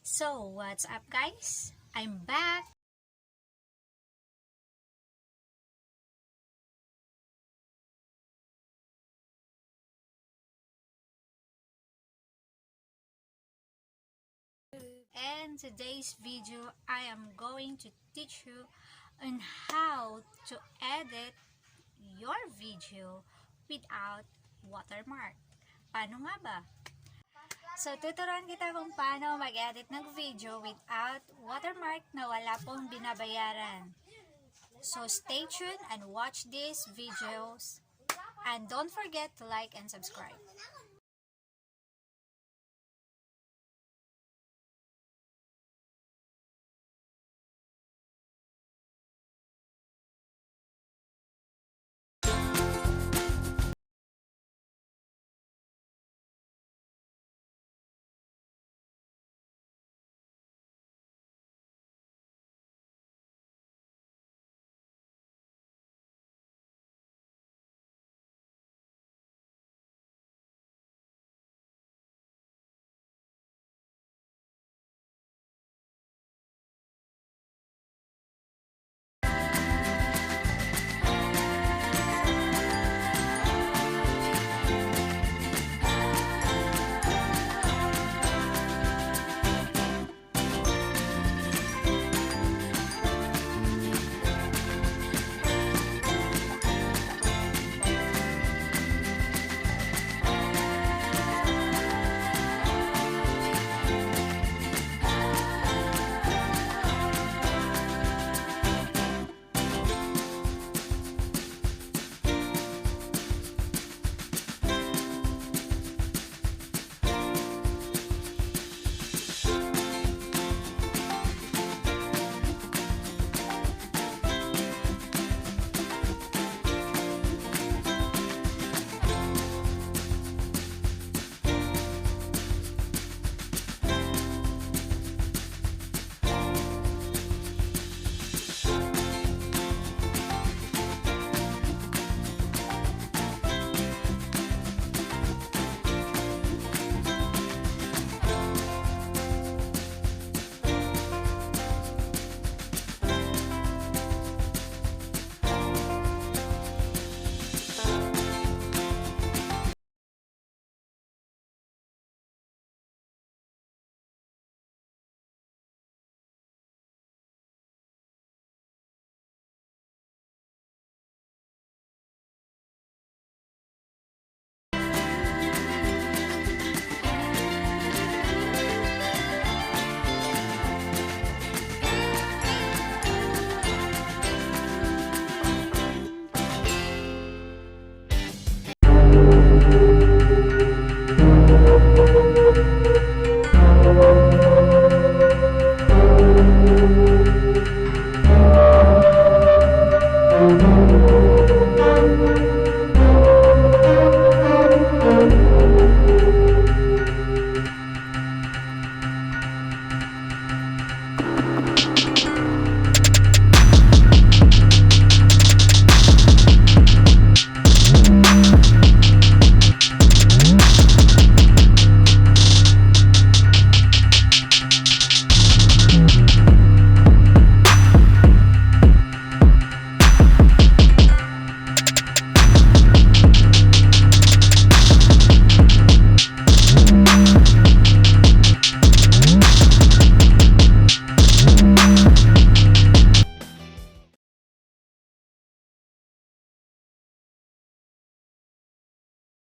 So, what's up guys? I'm back! And today's video, I am going to teach you on how to edit your video without watermark. Paano nga ba? So, tuturuan kita kung paano mag-edit ng video without watermark na wala pong binabayaran. So, stay tuned and watch these videos. And don't forget to like and subscribe.